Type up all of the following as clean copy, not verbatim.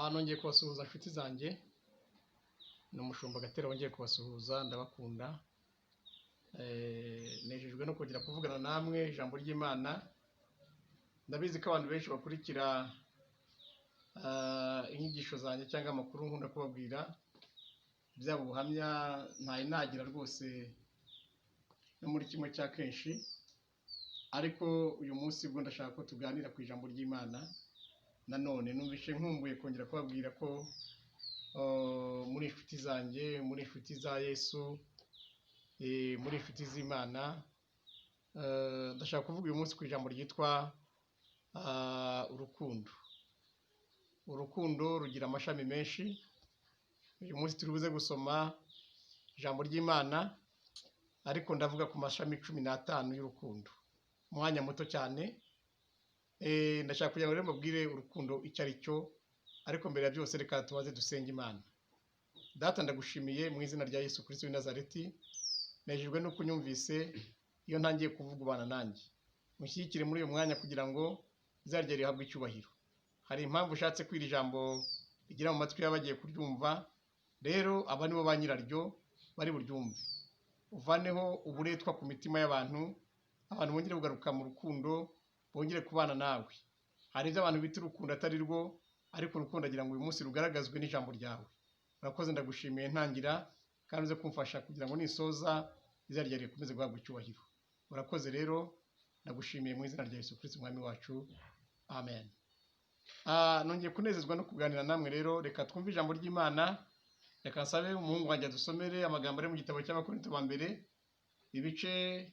nongeye kubasuhuza inshuti zanjye, ni umushumba Gatera wongeye kubasuhuza, ndabakunda. Nejejwe no kongera kuvugana namwe ijambo ry'Imana. Ndabizi ko abantu benshi bakurikira inyigisho zanjye cyangwa amakuru nkunda kubabwira, byaba ubuhamya ntaye nagira rwose no muri kimwe cya kenshi, ariko uyu munsi bwo ndashaka ko tuganira ku ijambo ry'Imana. Nanone numvishe nkumbuye kongera kubabwira ko muri inshuti zanjye, muri inshuti za Yesu, muri inshuti z'Imana, ndashaka kuvuga uyu munsi ku ijambo ryitwa urukundo. Urukundo rugira amashami menshi. Uyu munsi turi buze gusoma ijambo ry'Imana, ariko ndavuga ku mashami 15 y'urukundo, umwanya muto cyane. Ndashaka kugira ngo rero mbabwire urukundo icyo ari cyo, ariko mbere ya byose reka tubaze dusenge Imana. Data, ndagushimiye mu izina rya Yesu Kristo w'i Nazareti, nejejwe no kunyumvise iyo ntangiye kuvuga ubana nanjye. Mushyigikire muri uyu mwanya kugira ngo izarya rihabwe icyubahiro. Hari impamvu ushatse kwira ijambo rigira mu matwi y'abagiye kuryumva, rero aba nibo ba nyiraryo bari buryumve. Uvaneho uburetwa ku mitima y'abantu, abantu bongere kugaruka mu rukundo, bongere kubana nawe. Hari ibyo abantu bita urukundo atari rwo, ariko urukundo agira ngo uyu munsi rugaragazwe n'ijambo ryawe. Urakoze, ndagushimiye ntangira, kandi uze kumfasha kugira ngo nisoza izarya rikomeze guhabwa icyubahiro. Urakoze rero, ndagushimiye mu izina rya Yesu Kristo umwami wacu, amen. Nongeye kunezezwa no kuganira namwe rero. Reka twumve ijambo ry'Imana. Reka nsabe umuhungu wanjye adusomere amagambo ari mu gitabo cy'Abakorinto ba mbere, ibice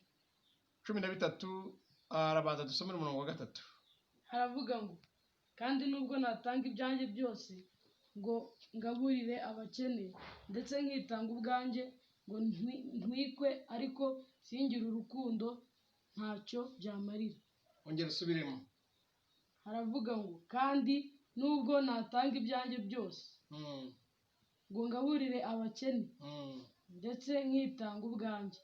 13. Arabanza dusomere umurongo wa 3. Haravuga ngo, kandi nubwo natanga ibyanjye byose ngo ngaburire abakene, ndetse nkitanga ubwanjye ngo ntwikwe, ariko singire urukundo, ntacyo byamarira. Ongera usubiremo. Haravuga ngo, kandi nubwo natanga ibyanjye byose ngo ngaburire abakene, ndetse nkitanga ubwanjye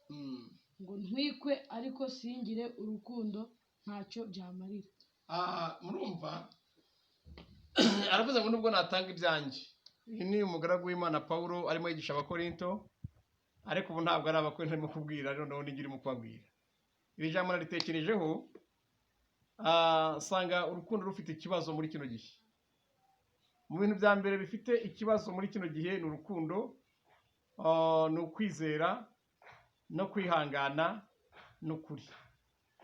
ngo ntwikwe, ariko singire urukundo, ntacyo byamarira. Murumva, aravuze ngo nubwo natanga ibyanjye. Uyu ni umugaragu w'Imana Pawulo arimo yigisha Abakorinto, ariko ubu ntabwo ari Abakorinto arimo kubwira, noneho nigiri mu kubabwira. Iri jambo naritekerejeho, sanga urukundo rufite ikibazo muri kino gihe. Mu bintu bya mbere bifite ikibazo muri kino gihe ni urukundo, ni ukwizera no kwihangana n'ukuri.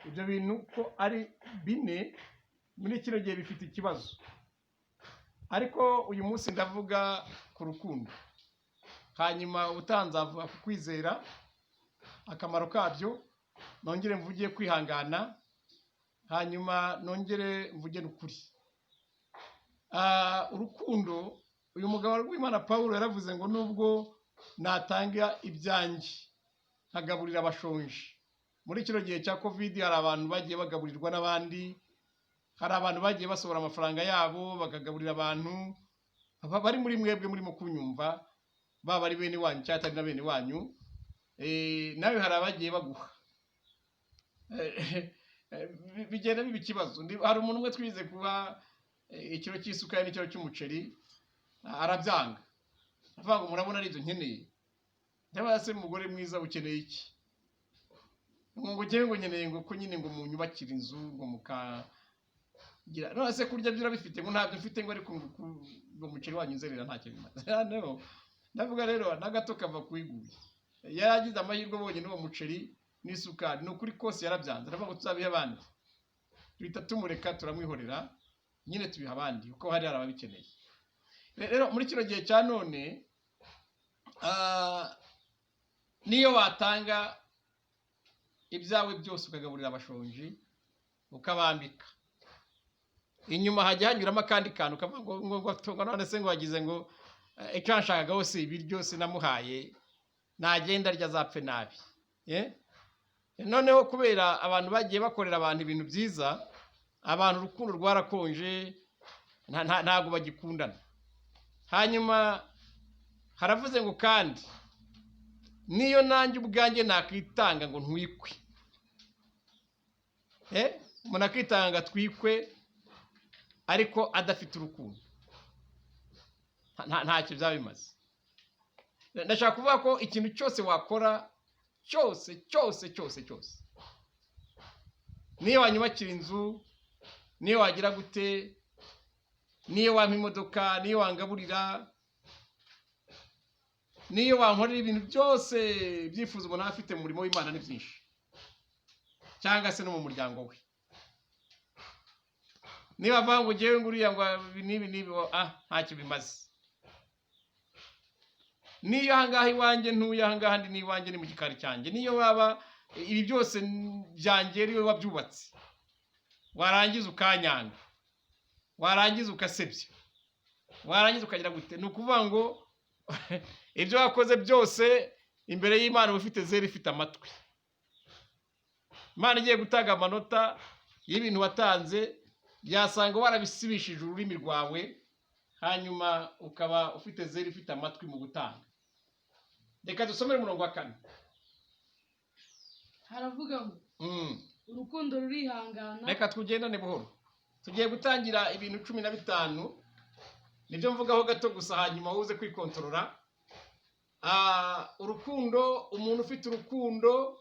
Ibyo bintu ko ari bine muri kino gihe bifite ikibazo, ariko uyu munsi ndavuga ku rukundo, hanyuma utanzavuga ku kwizera akamaro kabyo, nongere mvuge kwihangana, hanyuma nongere mvuge n'ukuri. Urukundo, uyu mugabo w'Imana Pawulo yaravuze ngo nubwo natanga ibyanjye nkagaburira abashonje. Muri kino gihe cya Covid hari abantu bagiye bagaburirwa n'abandi, hari abantu bagiye basohora amafaranga yabo bakagaburira abantu bari muri mwebwe murimo kunyumva, baba ari bene wanyu cyangwa atari na bene wanyu. Nawe hari abagiye baguha, bigenda biba ikibazo. Hari umuntu umwe twize kuba ikiro cy'isukari n'ikiro cy'umuceri, arabyanga, avuga ngo murabona ari ibyo nkeneye. Ndabaza se mugore mwiza ukeneye iki? Ngo ngewe ngo nkeneye ngo ko nyine ngo munyubakire inzu ngo mukagira, none se kurya byo urabifite? Ngo ntabyo mfite, ngo ariko ngo umuceri wanyu nzerera ntacyo bimaze. Ndavuga rero n'agato kava kwiguye. Yaragize amahirwe abonye n'uwo muceri n'isukari, ni ukuri kose yarabyanze. Ndavuga ngo tuzabihe abandi, tuhita tumureka turamwihorera, nyine tubiha abandi kuko hari ababikeneye. Rero muri kino gihe cya none, niyo watanga ibyawe byose ukagaburira abashonji ukabambika, inyuma hajya hanyuramo akandi kantu ukavuga ngo none se ngo wagize ngo icyo nshakaga hose ibiryo sinamuhaye, nagenda arya azapfe nabi. Noneho kubera abantu bagiye bakorera abantu ibintu byiza, abantu urukundo rwarakonje, ntabwo bagikundana. Hanyuma haravuze ngo kandi niyo nanjye ubwanjye nakwitanga ngo ntwikwe. umuntu akitanga twikwe ariko adafite urukundo. ntacyo byaba bimaze. Ndashaka kuvuga ko ikintu cyose wakora cyose niyo wanyubakira inzu, niyo wagira gute, niyo wampa imodoka, niyo wangaburira, niyo wankorera ibintu byose byifuza umuntu afite mu murimo w'Imana ni byinshi, cyangwa se no mu muryango we. Niba avuga ngo ngewe nguriya ngo n'ibi ntacyo bimaze. Niyo ahangaha iwanjye ntuye, ahangaha ndi n'iwanjye ni mu gikari cyanjye, niyo waba ibi byose byanjye ariwe wabyubatse, warangiza ukanyanga, warangiza ugasebya, warangiza ukagira gute, ni ukuvuga ngo ibyo wakoze byose imbere y'Imana uba ufite zero ifite amatwi. Imana igiye gutanga amanota y'ibintu watanze, yasanga warabisibishije ururimi rwawe, hanyuma ukaba ufite zero ifite amatwi mu gutanga. Reka dusomere umurongo wa 4. Haravuga ngo urukundo rurihangana. Reka tugendane buhoro. Tugiye gutangira ibintu 15 nibyo mvugaho gato gusa, hanyuma uze kwikontorora. Urukundo, umuntu ufite urukundo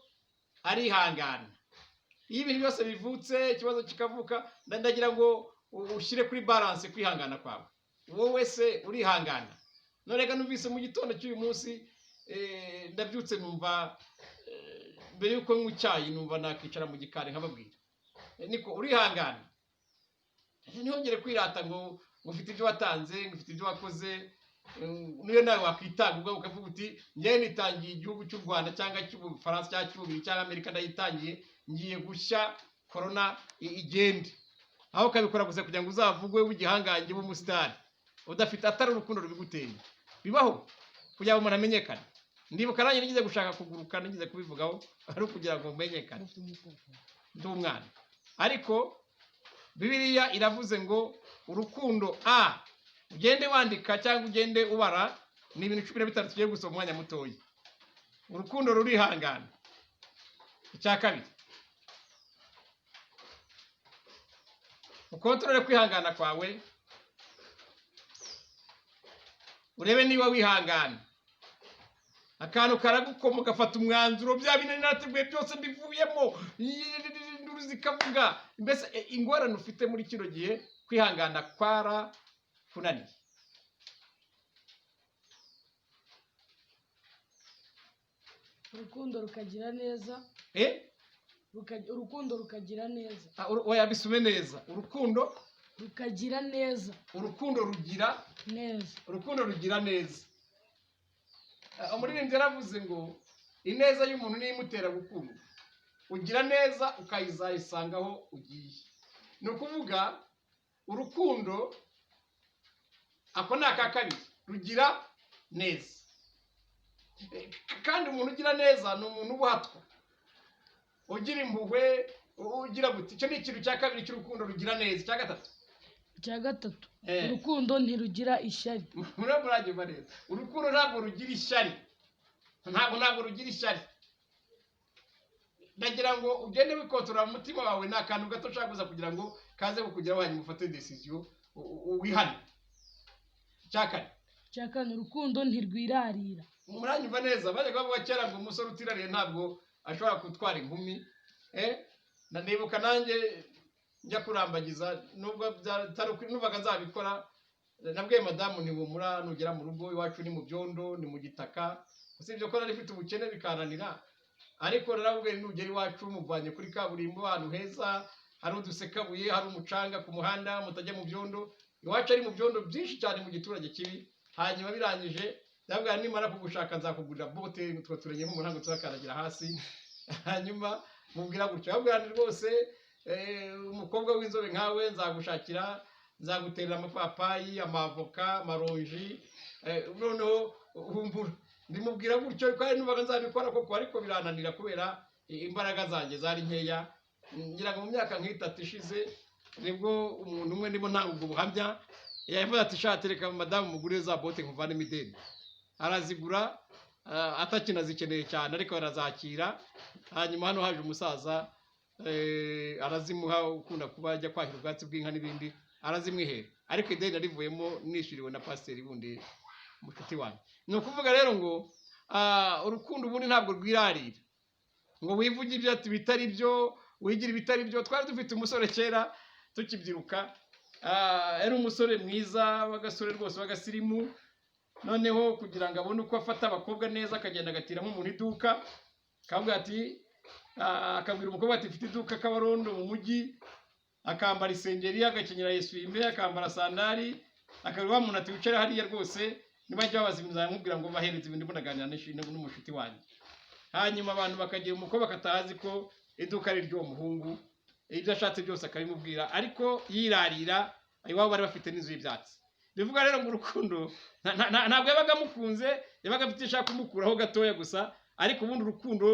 arihangana. Iyo ibintu byose bivutse, ikibazo kikavuka, ndagira ngo ushyire kuri balance kwihangana kwawe. Wowe se urihangana? None reka numvise mu gitondo cy'uyu munsi ndabyutse numva mbere yuko nywa icyayi numva nakicara mu gikari nkababwira, niko urihangana. Ntihongere kwirata ngo ufite ibyo watanze, ngo ufite ibyo wakoze. Niyo nawe wakwitanga ukavuga uti ngewe nitangiye igihugu cy'u Rwanda cyangwa cy'Ubufaransa cyangwa cy'Ububirigi cyangwa Amerika, ndayitangiye, ngiye gushya corona igende. Aho ukabikora gusa kugira ngo uzavugwe w'igihangange w'umusitari udafite atari urukundo rubiguteye. Bibaho kugira ngo umuntu amenyekane. Ndibuka nanjye nigize gushaka kuguruka, nigize kubivugaho ari kugira ngo umenyekane ndi umwana. Ariko Bibiliya iravuze ngo urukundo ugende wandika cyangwa ugende ubara, ni ibintu 15 tugiye gusoma umwanya mutoya. Urukundo rurihangana. Icya kabiri, ukontorore kwihangana kwawe, urebe niba wihangana. Akantu karagukoma ugafata umwanzuro, bya bintu nateguye byose mbivuyemo, induru zikavuga. Mbese ingorane ufite muri kino gihe, kwihangana kwara kunaniye. Urukundo rukagira neza. Urukundo rukagira neza. Oya bisume neza. Urukundo rukagira neza. Urukundo rugira neza. Urukundo rugira neza. Umuririmbyi yaravuze ngo ineza y'umuntu niyo imutera gukunda. Ugira neza ukayizayisangaho ugiye. Ni ukuvuga urukundo ako ni aka kabiri, rugira neza. Kandi umuntu ugira neza ni umuntu ubuhatwa, ugira impuhwe, ugira gute. Icyo ni ikintu cya kabiri cy'urukundo rugira neza. Icya gatatu, urukundo ntirugira ishyari. Muraburagiye neza. Urukundo ntabwo rugira ishyari. Ntabwo rugira ishyari. Ndagira ngo ugende wikontorora mu mutima wawe, ni akantu gato ushaka kuza kugira ngo kaze kukugeraho, hanyuma ufate decision wihane. Icya kane, urukundo ntirwirarira. Muranyumva neza? Bajya bavuga kera ngo umusore utirariye ntabwo ashobora gutwara inkumi. Ndibuka nanjye njya kurambagiza, nubwo nubaga nzabikora, nabwiye madamu ntibumura, nugera mu rugo iwacu ni mu byondo, ni mu gitaka. Usibye ko nari mfite ubukene bikananira, ariko narabubwiye nugera iwacu muvanye kuri kaburimbo ahantu heza, hari udusekabuye, hari umucanga ku muhanda, mutajya mu byondo. Iwacu ari mu byondo byinshi cyane mu giturage kibi. Hanyuma birangije ndabwira nimara kugushaka nzakugurira bote, turanye mu ntango turakaragira hasi. Hanyuma mubwira gutyo, abwira rwose umukobwa w'inzobe nkawe nzagushakira, nzaguterera amapapayi, amavoka, amaronji, noneho humbura. Ndimubwira gutyo, kandi nubaga nzabikora koko, ariko birananira kubera imbaraga zanjye zari nkeya. Ngira ngo mu myaka nk'itatu ishize nibwo umuntu umwe ndimo ntanga ubwo buhamya, yavuze ati shatereka madamu mugure za bote nkuvane imideni. Arazigura, atakinazikeneye cyane ariko arazakira. Hanyuma hano haje umusaza, arazimuha, ukunda kuba ajya kwahira ubwatsi bw'inka n'ibindi. arazimwihera, ariko ideni narivuyemo nishyuriwe na pasiteri bundi mushuti wanjye. Ni ukuvuga rero ngo urukundo ubundi ntabwo rwirarira ngo wivuge ibyo bitari byo, wigira ibitari byo. Twari dufite umusore kera tukibyiruka, yari umusore mwiza w'agasore rwose w'agasirimu, noneho kugira ngo abone uko afata abakobwa neza akagenda agatira nk'umuntu iduka, akavuga ati akabwira umukobwa ati mfite iduka Kabarondo mu mujyi, akambara isengeri, agakenyera eswime, akambara sandari, akabwira wa muntu ati wicare hariya rwose, nibajya babazimiza bamubwira ngo bahereze ibintu mbona n'umushuti wanjye. Hanyuma abantu bakagira umukobwa akatazi ko iduka ari ry'uwo muhungu, ibyo ashatse byose akabimubwira, ariko yirarira. Iwabo bari bafite n'inzu y'ibyatsi. Bivuga rero ngo urukundo ntabwo yabaga amukunze, yabaga afite ishaka kumukuraho gatoya gusa, ariko ubundi urukundo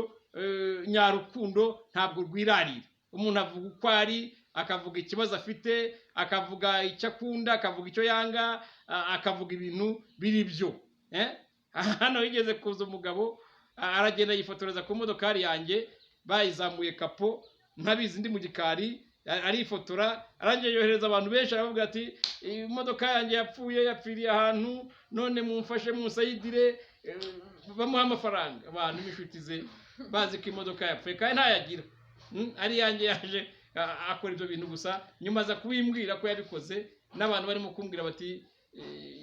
nyarukundo ntabwo rwirarira. Umuntu avuga uko ari, akavuga ikibazo afite, akavuga icyo akunda, akavuga icyo yanga, akavuga ibintu biri byo. Hano yigeze kuza umugabo aragenda yifotoreza ku modokari yanjye, bayizamuye kapo ntabizi ndi mu gikari, arifotora, arangiye yohereza abantu benshi, aravuga ati imodoka yanjye yapfiriye ahantu, none mumfashe musayidire, bamuha amafaranga. Abantu b'inshuti ze bazi ko imodoka yapfuye kandi ntayagira, ari yanjye yaje akora ibyo bintu gusa, nyuma aza kubimbwira ko yabikoze, n'abantu barimo kumbwira bati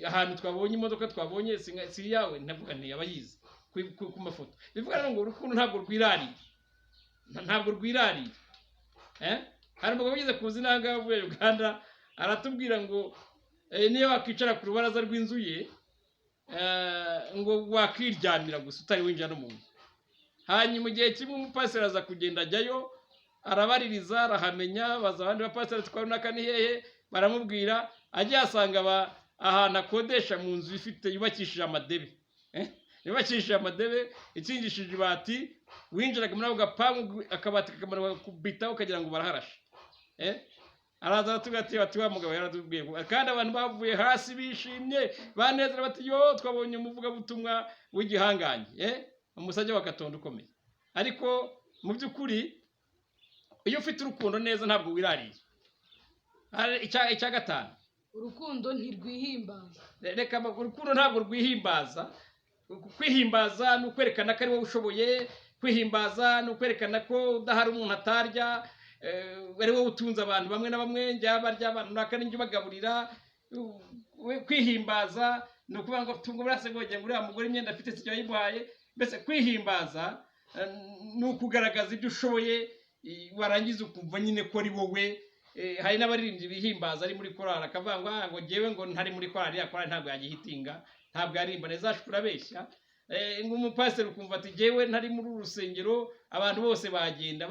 ahantu twabonye imodoka twabonye si yawe, ntavuga nti abayizi ku mafoto. Bivuga rero ngo urukundo ntabwo rwirarira, ntabwo rwirarira. Hari umugabo ugeze kuza inanga avuye Uganda, aratubwira ngo niyo wakicara ku rubaraza rw'inzu ye, ngo wakiryamira gusa utari winjira no mu nzu. Hanyuma igihe kimwe umupasiteri aza kugenda ajyayo, arabaririza, arahamenya, baza abandi bapasiteri twari runaka ni hehe, baramubwira, ajya asanga ahantu akodesha mu nzu yubakishije amadebe, yubakishije amadebe, ikingishije ibati, winjiraga muri ako gapangu, akabati kakamara kubitaho ukagira ngo baraharashe. Araza aratubwira ati wa mugabo yaratubwiye, kandi abantu bavuye hasi bishimye banezera bati yo twabonye umuvugabutumwa w'igihangange, umusajya wa Katonda ukomeye. Ariko mu by'ukuri iyo ufite urukundo neza ntabwo wirarira. Icya gatanu, urukundo ntirwihimbaza. Reka urukundo ntabwo rwihimbaza. Kwihimbaza ni ukwerekana ko ari wowe ushoboye, kwihimbaza ni ukwerekana ko udahari umuntu atarya, ari wowe utunze abantu bamwe na bamwe, njya barya abantu runaka n'injye ubagaburira. Kwihimbaza ni ukuvuga ngo tungo burase ngo ujye ngurira mugore imyenda afite sicyo yayimuhaye. Mbese kwihimbaza ni ukugaragaza ibyo ushoboye, warangiza ukumva nyine ko ari wowe. Hari n'abaririmbyi bihimbaza ari muri korali, akavuga ngo ngewe ngo ntari muri korali, ya korali ntabwo yagihitinga, ntabwo yarimba neza, ashukura abeshya. Ngo umupasiteri ukumva ati ngewe ntari muri uru rusengero, abantu bose bagenda,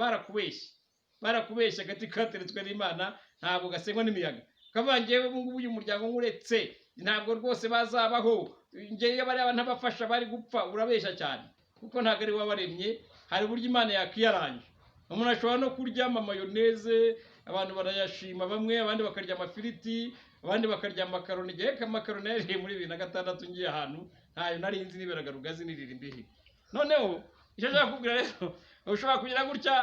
barakubeshya agati kateretswe n'Imana ntabwo gasengwa n'imiyaga. Kavuga ngewe ubu ngubu uyu muryango nkuretse ntabwo rwose bazabaho, ngewe bariya ntabafasha bari gupfa. Urabeshya cyane, kuko ntabwo ari wabaremye. Hari uburyo Imana yakiyaranje. Umuntu ashobora no kurya mayoneze, abantu barayashima bamwe, abandi bakarya amafiriti, abandi bakarya makaroni. Ngewe amakaroni yariye muri 2006 ngiye ahantu ntayo nari nzi, niberaga Rugazi nirira imbihi. Noneho icyo nshaka kubwira rero, ushobora kugira gutya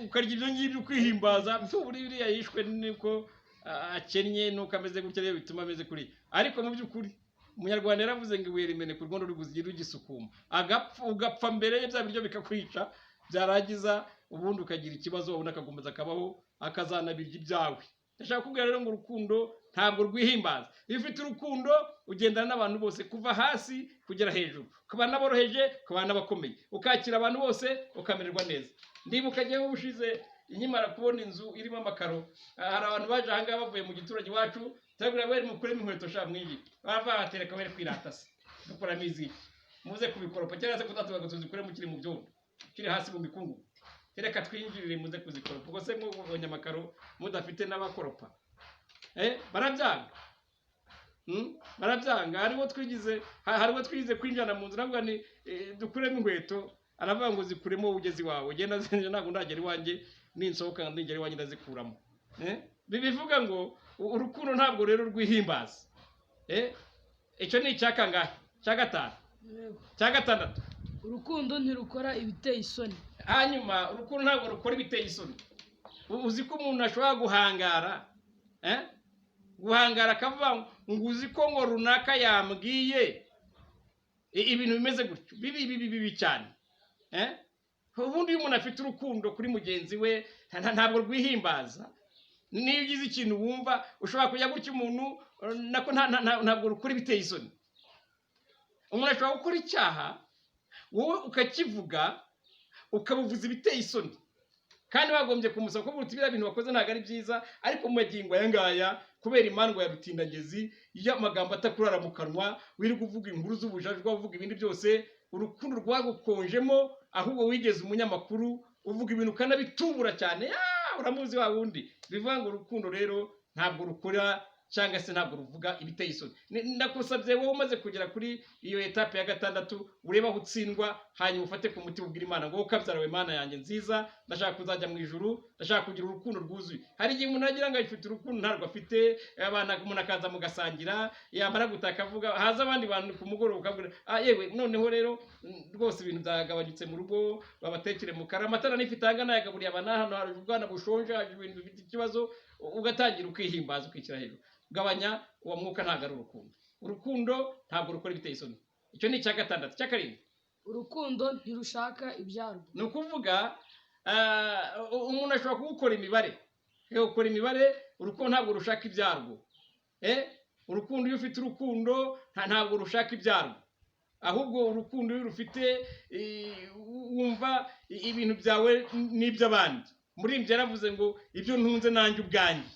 ukarya ibyo ngibyo kwihimbaza, buriya yishwe niko akennye, nuko ameze gutya rero bituma ameze kuri. Ariko mu by'ukuri Umunyarwanda yaravuze ngo ibuye rimene ku rwondo ruguzigira ugisukuma, ugapfa mbere ye bya biryo bikakwica, byarangiza ubundi ukagira ikibazo, ubundi akagumaza akabaho, akazanabirya ibyawe. Ndashaka kubwira rero ngo urukundo ntabwo rwihimbaza. Iyo ufite urukundo ugendana n'abantu bose kuva hasi kugera hejuru, ukabana n'aboroheje, ukabana n'abakomeye, ukakira abantu bose, ukamererwa neza. Ndibuka ngewe ubushize inkimara kubona inzu irimo amakaro, hari abantu baje aha ngaha bavuye mu giturage iwacu, turabwira bari mukuremo inkweto sha mwigi, bava batereka bari kwiratasa, dukuramo iziki muze kubikoropa, cyangwa se kudatubaga tuzikure mukiri mu byondo, kiri hasi mu mikungu, tereka twinjirire muze kuzikoropa. Ubwo se mwubonye amakaro mudafite n'abakoropa, barabyanga. Barabyanga. Hariho twigize kwinjana mu nzu, navuga ni dukuremo inkweto, aravuga ngo zikuremo ugeze iwawe, genda zinje, ntabwo ndagera iwanjye, ninsohoka ndingera iwanjye ndazikuramo. Bivuga ngo urukundo ntabwo rero rwihimbaza. Icyo ni icyakangahe? Cya gatanu, cya gatandatu. Urukundo ntirukora ibiteye isoni. Hanyuma urukundo ntabwo rukora ibiteye isoni. Uzi ko umuntu ashobora guhangara, guhangara akavuga ngo uzi ko ngo runaka yambwiye ibintu bimeze gutyo bibi cyane. Ubundi iyo umuntu afite urukundo kuri mugenzi we ntabwo rwihimbaza. Niyo ugize ikintu wumva ushobora kujya gutya umuntu nako ntabwo rukora ibiteye isoni. Umuntu ashobora gukora icyaha wowe ukakivuga ukabuvuza ibiteye isoni, kandi bagombye kumusaba ko biriya bintu wakoze ntabwo ari byiza, ariko mu magingo aya ngaya kubera imandwa ya rutindagezi y'amagambo atakurara mu kanwa, wirirwa uvuga inkuru z'ubujajwa, uvuga ibindi byose, urukundo rwagukonjemo, ahubwo wigeze umunyamakuru uvuga ibintu ukanabitubura cyane. Uramuzi wa wundi. Bivuga ngo urukundo rero ntabwo rukora cyangwa se ntabwo ruvuga ibiteye isoni. Ndakusabye wowe umaze kugera kuri iyo etape ya 6 ureba aho utsindwa, hanyuma ufate ku mutima ubwira Imana ngo ukabyara we Mana yanjye nziza, ndashaka kuzajya mu ijuru, ndashaka kugira urukundo rwuzuye. Hari igihe umuntu agira ngo afite urukundo ntarwo afite, abana umuntu akaza mugasangira, yamara gutaka avuga haza abandi bantu ku mugoroba ukabwira yewe noneho rero rwose ibintu byagabanyutse mu rugo, babatekere mu kara, amatara nifite angana yagaburiye abana hano, hari ubwana bushonje, hari ibintu bifite ikibazo, ugatangira ukihimbaza ukikira hejuru. Gabanya uwo mwuka, ntabwo ari urukundo. Urukundo ntabwo rukora ibiteye isoni. Icyo ni icya 6. Icya 7, urukundo ntirushaka ibyarwo. ni ukuvuga umuntu ashobora kugukora imibare, gukora imibare. Urukundo ntabwo rushaka ibyarwo. Urukundo, iyo ufite urukundo ntabwo rushaka ibyarwo, ahubwo urukundo iyo rufite wumva ibintu byawe n'iby'abandi. Muri ibyo yaravuze ngo ibyo ntunze nanjye ubwanjye.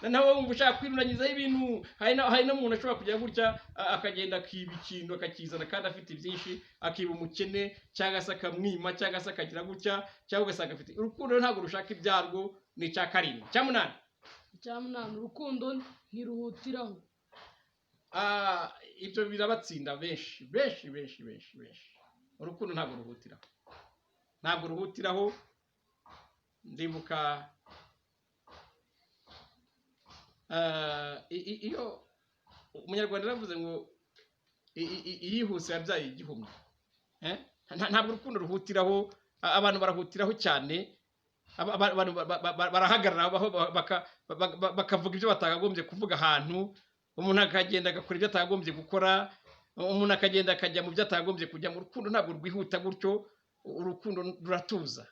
Nawe wumva ushaka kwiruranyizaho ibintu. Hari n'umuntu ashobora kujya gutya akagenda akiba ikintu akakizana kandi afite byinshi, akiba umukene cyangwa se akamwima cyangwa se akagira gutya, cyangwa ugasanga afite. Urukundo ntabwo rushaka ibyarwo. Ni icya 7. Icya 8, urukundo ntiruhutiraho. ibyo birabatsinda benshi. Urukundo ntabwo ruhutiraho. Ndibuka iyo umunyarwanda yaravuze ngo iyihuse yabyaye igihumye. Ntabwo urukundo ruhutiraho. Abantu barahutiraho cyane, abantu barahagarara bakavuga ibyo batakagombye kuvuga ahantu, umuntu akagenda agakora ibyo atakagombye gukora, umuntu akagenda akajya mu byo atakagombye kujya. Mu rukundo ntabwo rwihuta gutyo. Urukundo ruratuza.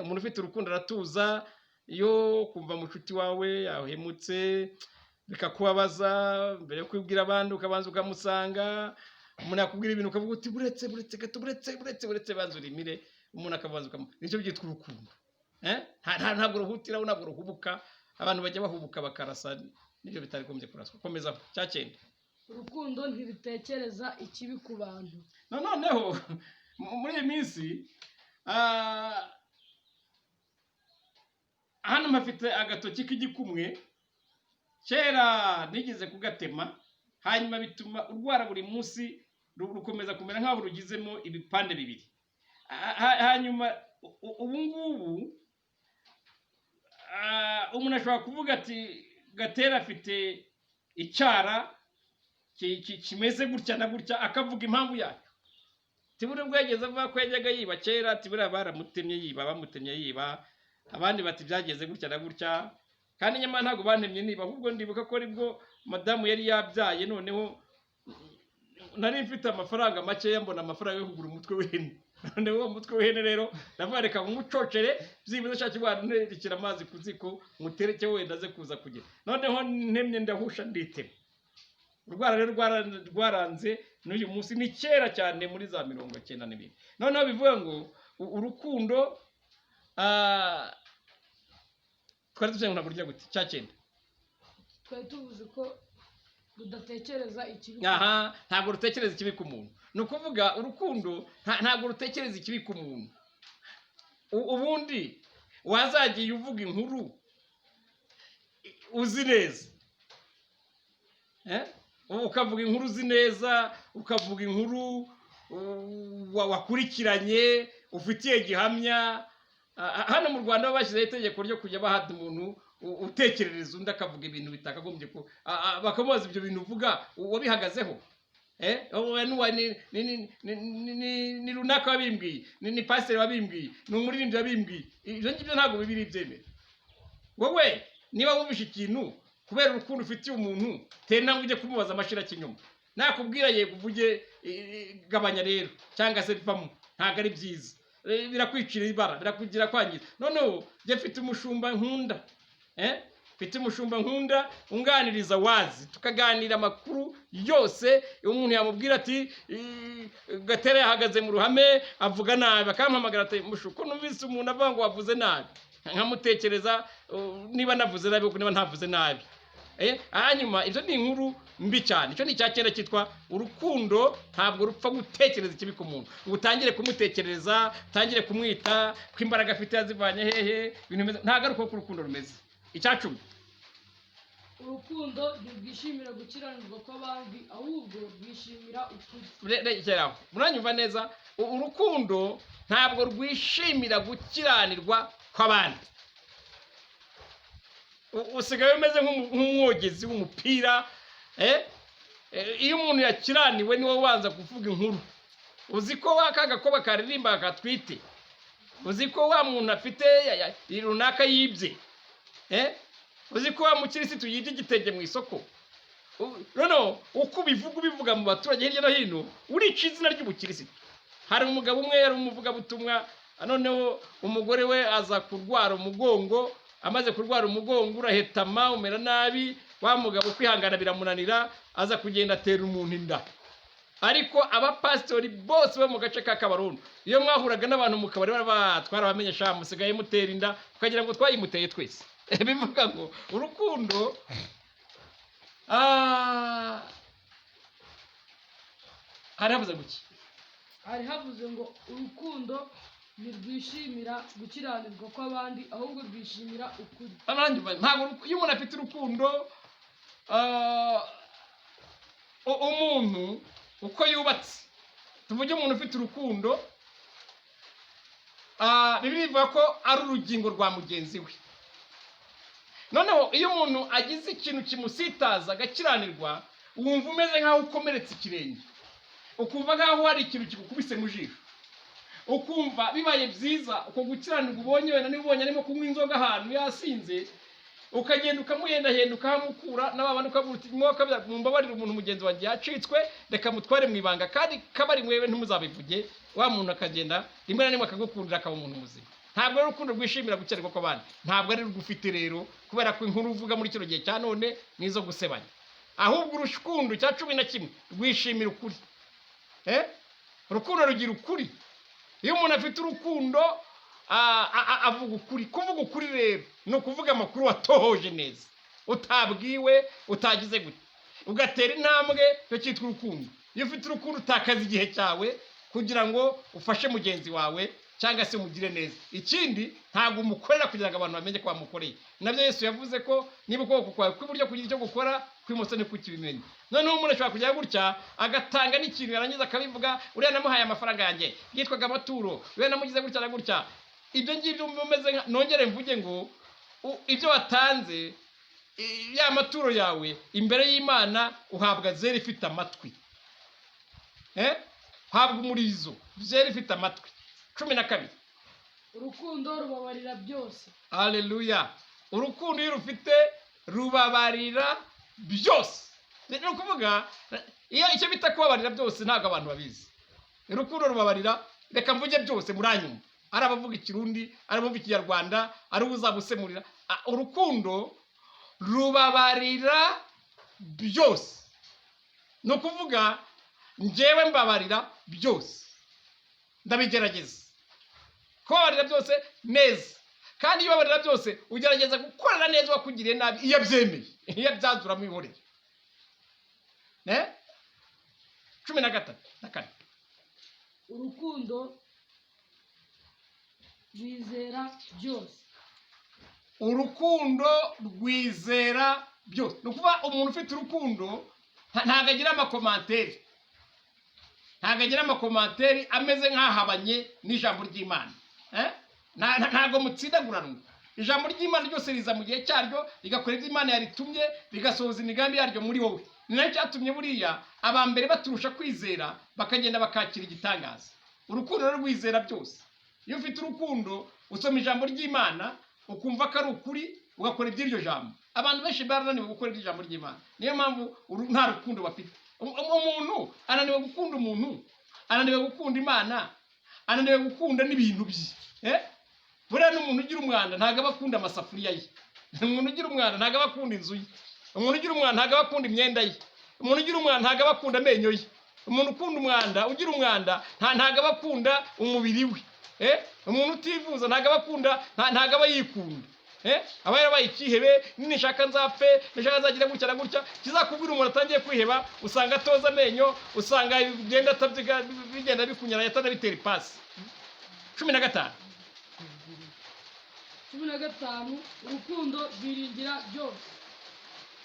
Umuntu ufite urukundo aratuza. Iyo kumva mushuti wawe yahemutse bikakubabaza, mbere yo kwibwira abandi ukabanza ukamusanga, umuntu yakubwira ibintu ukavuga uti buretse banza urimire, umuntu akabanza nicyo byitwa urukundo. Ntabwo ruhutiraho, ntabwo ruhubuka. Abantu bajya bahubuka bakarasa nibyo bitarigombye kuraswa. Komeza. Cya 9, urukundo ntirutekereza ikibi ku bantu. noneho muri iyi minsi hano mpafite agatoki k'igikumwe, kera nigeze kugatema, hanyuma bituma urwara buri munsi, rukomeza kumera nk'aho rugizemo ibipande bibiri. Hanyuma ubu ngubu umuntu ashobora kuvuga ati Gatera afite icyara kimeze gutya na gutya, akavuga impamvu yacyo. Tibure bwo yageze avuga ko yajyaga yiba kera, tibure baramutemye yiba, bamutemye yiba. Abandi bati byageze gutya na gutya, kandi nyamara ntabwo bantemye niba, ahubwo ndibuka ko aribwo madamu yari yabyaye. Noneho nari mfite amafaranga makeya, mbona amafaranga yo kugura umutwe w'ihene. Noneho uwo mutwe w'ihene rero ndavuga reka nkumucocere, byibuze shaki bwanterekera amazi ku ziko mutereke wenda aze kuza kugira. Noneho ntemye ndahusha nditema. Urwara rero rwaranze n'uyu munsi. Ni kera cyane muri za 92. Noneho bivuga ngo urukundo twari tuvuze ngo ntabwo rujya gute. Cya 9, twari tuvuze ko rudatekereza ikibi. Ntabwo rutekereza ikibi ku muntu. Ni ukuvuga urukundo ntabwo rutekereza ikibi ku muntu. Ubundi wazagiye uvuga inkuru uzi neza, ukavuga inkuru uzi neza, ukavuga inkuru wakurikiranye ufitiye gihamya. Hano mu Rwanda bashyizeho itegeko ryo kujya bahata umuntu utekerereza undi akavuga ibintu bitakagombye ko bakamubaza ibyo bintu uvuga wabihagazeho. Ni runaka wabimbwiye, ni pasiteri wabimbwiye, ni umuririmbyi wabimbwiye. Ibyo ngibyo ntabwo bibiri byemera. Wowe niba wumvishe ikintu kubera urukundo ufitiye umuntu tera intambwe ujye kumubaza amashira kinyuma nakubwira yego uvuge gabanya rero cyangwa se bivamo ntago ari byiza birakwicira ibara birakugira kwangiza noneho je mfite umushumba nkunda mfite umushumba nkunda unganiriza wazi tukaganira amakuru yose umuntu yamubwira ati Gatera yahagaze mu ruhame avuga nabi akampamagara ati mushuko numvise umuntu avuga ngo wavuze nabi nkamutekereza niba navuze nabi niba ntavuze nabi hanyuma ibyo ni inkuru mbi cyane icyo ni icyakera cyitwa urukundo ntabwo rupfa gutekereza ikibi ku muntu ngo utangire kumutekereza utangire kumwita ko imbaraga afite yazivanye hehe ntabwo ari uko urukundo rumeze. Icyacumi, urukundo ntirwishimira gukiranirwa kw'abandi ahubwo rwishimira ukuri. rekeraho muranyumva neza, urukundo ntabwo rwishimira gukiranirwa kw'abandi. Usigaye umeze nk'umwogezi w'umupira iyo umuntu yakiraniwe niwe wanza kuvuga inkuru. Uzi ko wakaga ko bakaririmba akatwite, uzi ko wa muntu afite runaka yibye, uzi ko wa mukirisitu yibye igitenge mu isoko. Noneho uko ubivuga mu baturage hirya no hino urica izina ry'ubukirisitu. Hari umugabo umwe yari umuvugabutumwa, noneho umugore we aza kurwara umugongo, amaze kurwara umugongo urahetama umera nabi, wa mugabo kwihangana biramunanira, aza kugenda atera umuntu inda. Ariko abapasitori bose bo mu gace ka Kabarondo iyo mwahuraga n'abantu mu kabari batwara bamenyesha musigaye mutera inda ukagira ngo twayimuteye twese. Bivuga ngo urukundo hari havuze guki? Hari havuze ngo urukundo ntirwishimira gukiranirwa kw'abandi ahubwo rwishimira ukuri. Ntabwo iyo umuntu afite urukundo, umuntu uko yubatse, tuvuge umuntu ufite urukundo, Bibiliya ivuga ko ari urugingo rwa mugenzi we. Noneho iyo umuntu agize ikintu kimusitaza agakiranirwa, wumva umeze nk'aho ukomeretse ikirenge, ukumva nk'aho hari ikintu kigukubise mu jisho, ukumva bibaye byiza uko gukiranirwa ubonye wenda niba ubonye arimo kunywa inzoga ahantu yasinze, ukagenda ukamuhendahenda ukamukura n'abandi ukavuga uti mumbabarire umuntu mugenzi wanjye yacitswe, reka mutware mu ibanga kandi kabari mwewe ntimuzabivuge. Wa muntu akagenda rimwe na rimwe akagukundira akaba umuntu muzima. Ntabwo ari urukundo rwishimira gukiranirwa kw'abandi, ntabwo ari rugufite rero, kubera ko inkuru uvuga muri kino gihe cya none nizo gusebanya. Ahubwo urukundo cya 11 rwishimira ukuri. Urukundo rugira ukuri. Iyo umuntu afite urukundo avuga ukuri. Kuvuga ukuri rero ni ukuvuga amakuru watohoje neza, utabwiwe, utagize gute, ugatera intambwe, cyo cyitwa urukundo. Iyo ufite urukundo utakaza igihe cyawe kugira ngo ufashe mugenzi wawe cyangwa se umugire neza. Ikindi ntabwo umukorera kugira ngo abantu bamenye ko bamukoreye. Nabyo Yesu yavuze ko niba ukuboko kwawe kw'iburyo kugira icyo gukora, kw'imoso ni kukibimenya. Noneho umuntu ashobora kujya gutya agatanga n'ikintu yarangiza akabivuga, uriya namuhaye amafaranga yanjye yitwaga amaturo, uriya namugize gutya na gutya. Ibyo ngibyo umeze nongere mvuge ngo ibyo watanze, ya maturo yawe imbere y'Imana uhabwa zero ifite amatwi. Uhabwa umurizo zero ifite amatwi. 12. Urukundo rubabarira byose. Haleluya. Urukundo iyo rufite rubabarira byose. Ni ukuvuga iyo icyo bita kubabarira byose ntabwo abantu babizi. Urukundo rubabarira, reka mvuge byose muranyuma. Ari abavuga ikirundi, ari abavuga ikinyarwanda, ari uzabusemurira. Urukundo rubabarira byose. No kuvuga njyewe mbabarira byose, ndabigerageza kubabarira byose neza. Kandi iyo babarira byose ugerageza gukorera neza wakugiriye nabi iyo byemeye, iyo byazura mu ihorere. 13. Urukundo rwizera byose. Urukundo rwizera byose. Ni ukuvuga umuntu ufite urukundo ntabwo agira amakomantere, ntabwo agira amakomantere ameze nk'ahabanye n'ijambo ry'Imana. Ntabwo mutsindaguranwa. Ijambo ry'Imana ryose riza mu gihe cyaryo, rigakora ibyo Imana yaritumye, rigasohoza imigambi yaryo muri wowe. Ni nacyo cyatumye buriya abambere baturusha kwizera bakagenda bakakira igitangaza. Urukundo rero rwizera byose. Iyo ufite urukundo usoma ijambo ry'Imana ukumva ko ari ukuri ugakora iby'iryo jambo. Abantu benshi barananiwe gukora iryo jambo ry'Imana, niyo mpamvu nta rukundo bafite. Umuntu ananiwe gukunda umuntu, ananiwe gukunda Imana, ananiwe gukunda n'ibintu bye. Buriya n'umuntu ugira umwanda ntabwo aba akunda amasafuriya ye, umuntu ugira umwanda ntabwo aba akunda inzu ye, umuntu ugira umwanda ntabwo aba akunda imyenda ye, umuntu ugira umwanda ntabwo aba akunda amenyo ye, umuntu ukunda umwanda ugira umwanda ntabwo aba akunda umubiri we. Umuntu utivuza ntabwo aba akunda, ntabwo aba yikunda. Aba yarabaye ikihebe, nishaka nzapfe, nishaka nzagira gutya na gutya. Kizakubwira umuntu atangiye kwiheba, usanga atoza amenyo, usanga bigenda atabyiga, bigenda bikunyara, yatanabitera ipasi. 15 urukundo rwiringira byose.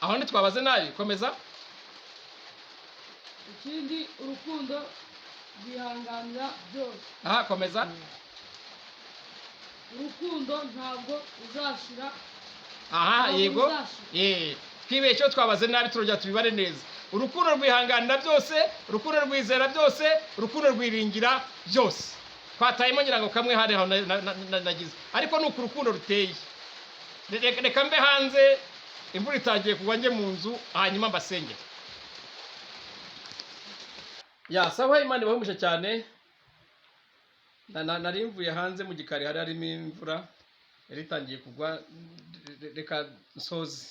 Aho ntitwabaze nabi, komeza. Ikindi, urukundo rwihanganira byose. Aha, komeza. Urukundo ntabwo ruzashira. Aha, yego. Twibeshyeho twabaze nabi, turongera tubibare neza. Urukundo rwihanganira byose, urukundo rwizera byose, urukundo rwiringira byose. Twatayemo ngira ngo kamwe hari aho nagize, ariko nuko urukundo ruteye. Reka mbe hanze, imvura itangiye kugwa, njye mu nzu, hanyuma mbasengere. Sawa, Imana ibahumisha cyane. Nari mvuye hanze mu gikari, harimo imvura yari itangiye kugwa. Reka nsoze.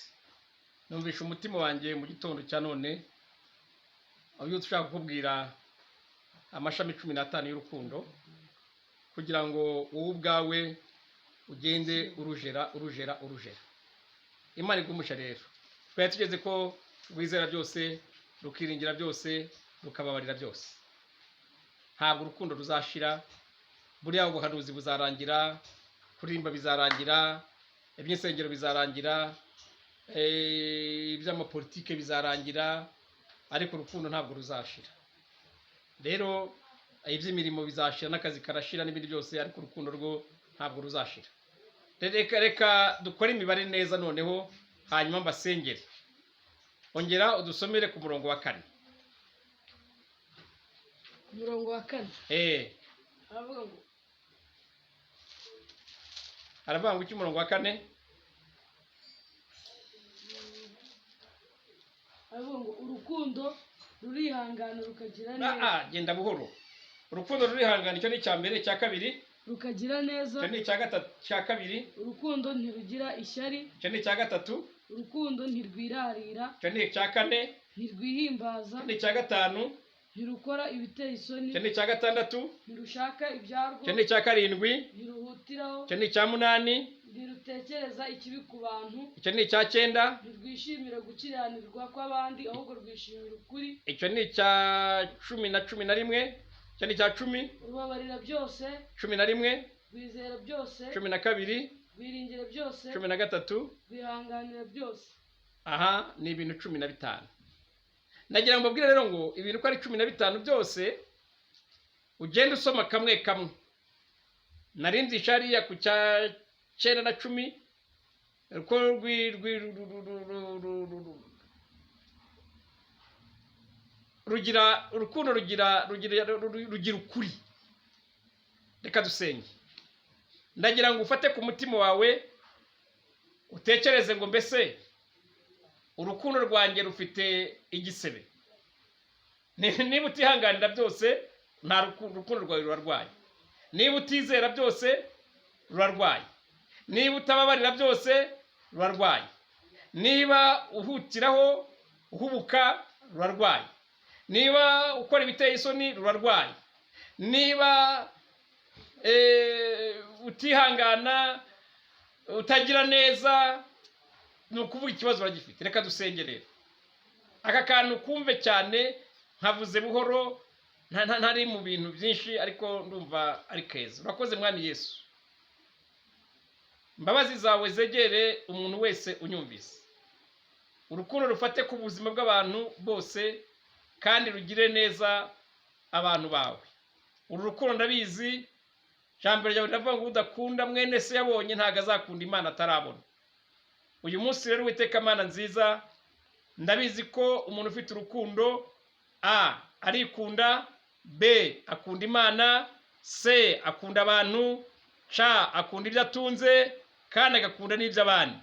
Numvisha umutima wanjye mu gitondo cya none, aho ushaka kukubwira amashami 15 y'urukundo, kugira ngo wowe ubwawe ugende urujera. Imana igumisha rero. Twari tugeze ko rwizera byose, rukiringira byose, rukababarira byose. Ntabwo urukundo ruzashira. Buriya ubuhanuzi buzarangira, kuririmba bizarangira, iby'insengero bizarangira, iby'amapolitike bizarangira, ariko urukundo ntabwo ruzashira. Rero iby'imirimo bizashira, n'akazi karashira, n'ibindi byose, ariko urukundo rwo ntabwo ruzashira. Reka dukore imibare neza noneho, hanyuma mbasengere. Ongera udusomere ku murongo wa 4. Umurongo wa 4. Aravuga ngo iki umurongo wa 4? Aravuga ngo urukundo rurihangana rukagira neza. Genda buhoro. Urukundo rurihangana, icyo ni icya mbere. Icya kabiri, rukagira neza. Icyo ni icya gatatu. Icya kabiri, urukundo ntirugira ishyari. Icyo ni icya gatatu. Urukundo ntirwirarira. Icyo ni icya kane. Ntirwihimbaza. Icyo ni icya gatanu. Ntirukora ibiteye isoni. Icyo ni icya gatandatu. Ntirushaka ibyarwo. Icyo ni icya karindwi. Ntiruhutiraho. Icyo ni icya munani. Ntirutekereza ikibi ku bantu. Icyo ni icya 9. Ntirwishimira gukiranirwa kw'abandi, ahubwo rwishimira ukuri. Icyo ni icya 10 na 11. Icyo ni icya 10. Rubabarira byose. 11. Rwizera byose. 12. Rwiringira byose. 13. Rwihanganira byose. Aha ni ibintu 15. Nagira ngo mbabwire rero ngo ibintu ko ari 15 byose ugenda usoma kamwe kamwe. Narinzi ishariya ku cya 9 na 10, uko rugira urukundo, rugira ukuri. Reka dusenge. Ndagira ngo ufate ku mutima wawe, utekereze ngo mbese urukundo rwanjye rufite igisebe. Niba utihanganira byose, nta rukundo rwawe rurarwaye. Niba utizera byose, rurarwaye. Niba utababarira byose, rurarwaye. Niba uhutiraho, uhubuka, rurarwaye. Niba ukora ibiteye isoni, rurarwaye. Niba utihangana, utagira neza, ni ukuvuga ikibazo uragifite. Reka dusenge rero. Aka kantu kumve cyane, nkavuze buhoro, ntari mu bintu byinshi, ariko ndumva ari keza. Urakoze mwami Yesu. Imbabazi zawe zegere umuntu wese unyumvise. Urukundo rufate ku buzima bw'abantu bose, kandi rugire neza abantu bawe. Uru rukundo ndabizi, ijambo ryawe riravuga ngo udakunda mwene se yabonye ntago azakunda Imana atarabona. Uyu munsi rero Uwiteka Mana nziza, ndabizi ko umuntu ufite urukundo A arikunda, B akunda Imana, C akunda abantu, C akunda ibyo atunze, kandi agakunda n'iby'abandi.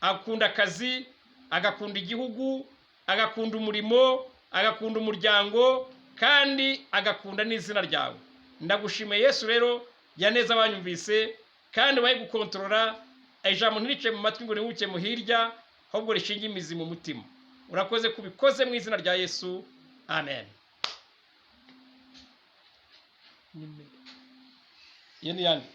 akunda akazi, agakunda igihugu, agakunda umurimo, agakunda umuryango, kandi agakunda n'izina ryawe. Ndagushimiye Yesu rero, ya neza banyumvise, kandi baye gukontorora ijambo ntirice mu matwi ngo rihuke mu hirya, ahubwo rishinge imizi mu mutima. Urakoze kubikoze mu izina rya Yesu, amen. Iyo ni yandi.